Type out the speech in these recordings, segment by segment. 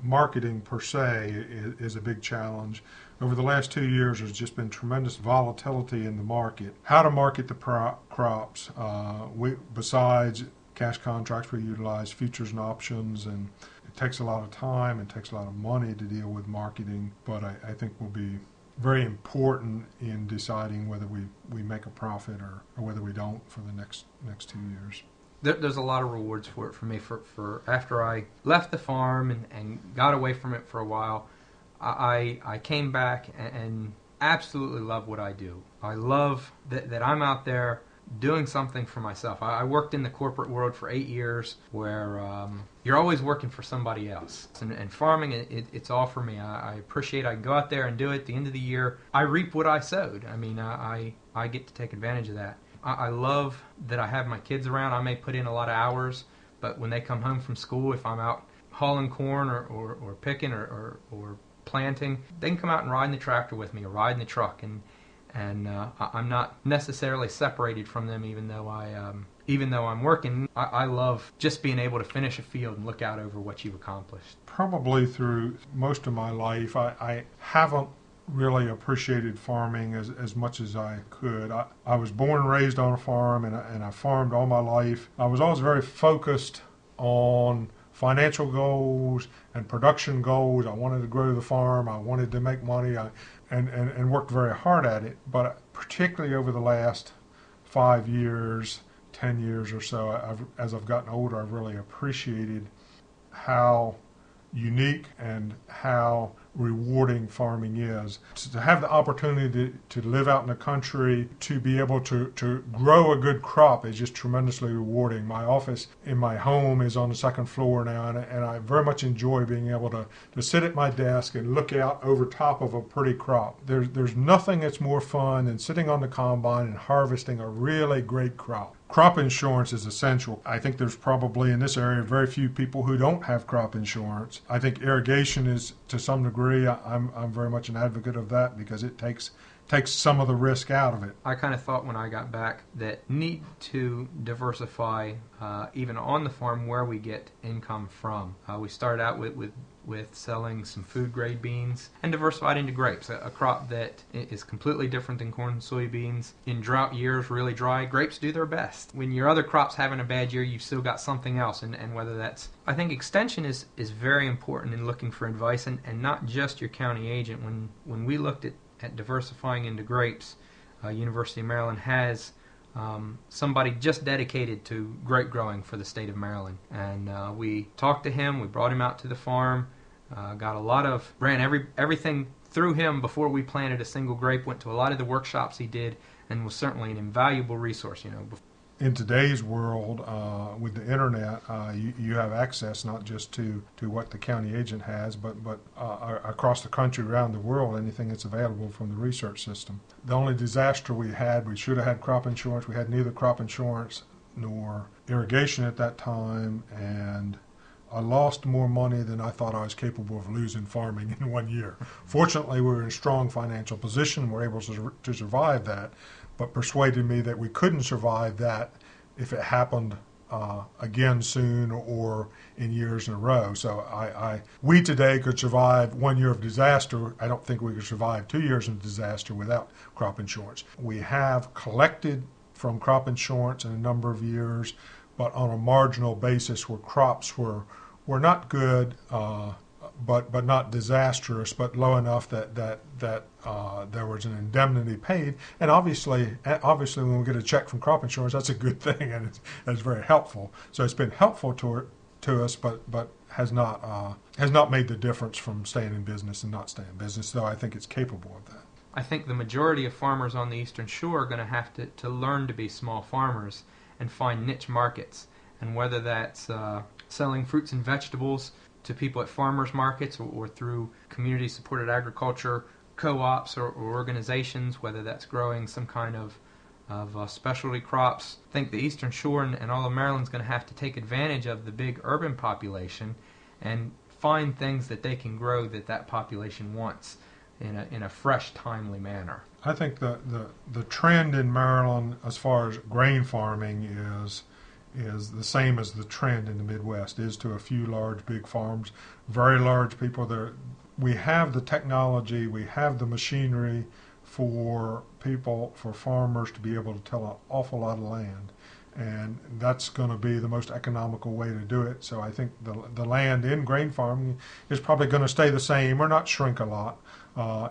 marketing per se is a big challenge. Over the last 2 years, there's just been tremendous volatility in the market. How to market the crops. Besides cash contracts, we utilize futures and options, and it takes a lot of time, it takes a lot of money to deal with marketing, but I think will be very important in deciding whether we make a profit or whether we don't for the next 2 years. There's a lot of rewards for it for me. For after I left the farm and got away from it for a while, I came back and absolutely love what I do. I love that I'm out there doing something for myself. I worked in the corporate world for 8 years where you're always working for somebody else. And farming, it's all for me. I appreciate I can go out there and do it. At the end of the year, I reap what I sowed. I mean, I get to take advantage of that. I love that I have my kids around. I may put in a lot of hours, but when they come home from school, if I'm out hauling corn or picking or planting, they can come out and ride in the tractor with me or ride in the truck, and I'm not necessarily separated from them, even though I'm working. I love just being able to finish a field and look out over what you've accomplished. Probably through most of my life, I haven't really appreciated farming as much as I could. I was born and raised on a farm, and I farmed all my life. I was always very focused on financial goals and production goals. I wanted to grow the farm. I wanted to make money, and worked very hard at it. But particularly over the last 5 years, 10 years or so, as I've gotten older, I've really appreciated how unique and how rewarding farming is. To have the opportunity to live out in the country, to be able to grow a good crop is just tremendously rewarding. My office in my home is on the second floor now, and I very much enjoy being able to sit at my desk and look out over top of a pretty crop. There's nothing that's more fun than sitting on the combine and harvesting a really great crop. Crop insurance is essential. I think there's probably in this area very few people who don't have crop insurance. I think irrigation is, to some degree, I'm very much an advocate of that because it takes some of the risk out of it. I kind of thought when I got back that need to diversify even on the farm where we get income from. We started out with selling some food grade beans and diversified into grapes, a crop that is completely different than corn and soybeans. In drought years, really dry, grapes do their best. When your other crop's having a bad year, you've still got something else, and whether that's, I think extension is very important in looking for advice, and not just your county agent. When we looked at diversifying into grapes, University of Maryland has somebody just dedicated to grape growing for the state of Maryland, and we talked to him, we brought him out to the farm, ran everything through him before we planted a single grape, went to a lot of the workshops he did, and was certainly an invaluable resource. In today's world, with the internet, you have access not just to what the county agent has, but across the country, around the world, anything that's available from the research system. The only disaster we should have had crop insurance. We had neither crop insurance nor irrigation at that time, and I lost more money than I thought I was capable of losing farming in 1 year. Fortunately, we were in a strong financial position and were able to survive that, but persuaded me that we couldn't survive that if it happened again soon or in years in a row. So we today could survive 1 year of disaster. I don't think we could survive 2 years of disaster without crop insurance. We have collected from crop insurance in a number of years, but on a marginal basis where crops were not good, but not disastrous, but low enough that there was an indemnity paid. And obviously, when we get a check from crop insurance, that's a good thing, and it's very helpful. So it's been helpful to us, but has not made the difference from staying in business and not staying in business. Though I think it's capable of that. I think the majority of farmers on the Eastern Shore are going to have to learn to be small farmers and find niche markets, and whether that's selling fruits and vegetables to people at farmers markets or through community-supported agriculture co-ops or organizations, whether that's growing some kind of specialty crops. I think the Eastern Shore and all of Maryland's going to have to take advantage of the big urban population and find things that they can grow that population wants in a fresh, timely manner. I think the trend in Maryland as far as grain farming is the same as the trend in the Midwest is to a few large, big farms, very large people. We have the technology, we have the machinery for people, for farmers to be able to till an awful lot of land. And that's going to be the most economical way to do it. So I think the land in grain farming is probably going to stay the same or not shrink a lot.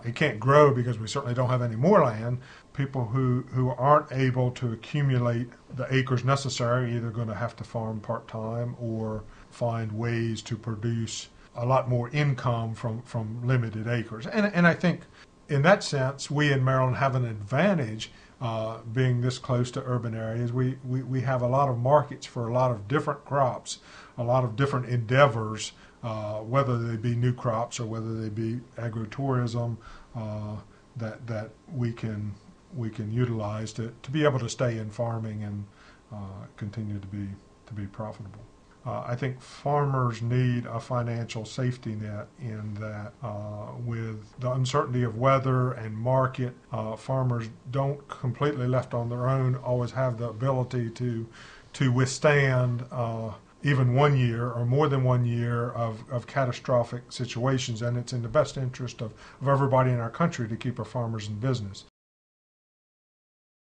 It can't grow because we certainly don't have any more land. People who aren't able to accumulate the acres necessary are either going to have to farm part-time or find ways to produce a lot more income from limited acres. And I think in that sense, we in Maryland have an advantage being this close to urban areas. We have a lot of markets for a lot of different crops, a lot of different endeavors, whether they be new crops or whether they be agritourism, that we can utilize to be able to stay in farming and continue to be profitable. I think farmers need a financial safety net in that with the uncertainty of weather and market, farmers don't completely left on their own always have the ability to withstand even 1 year or more than 1 year of catastrophic situations, and it's in the best interest of everybody in our country to keep our farmers in business.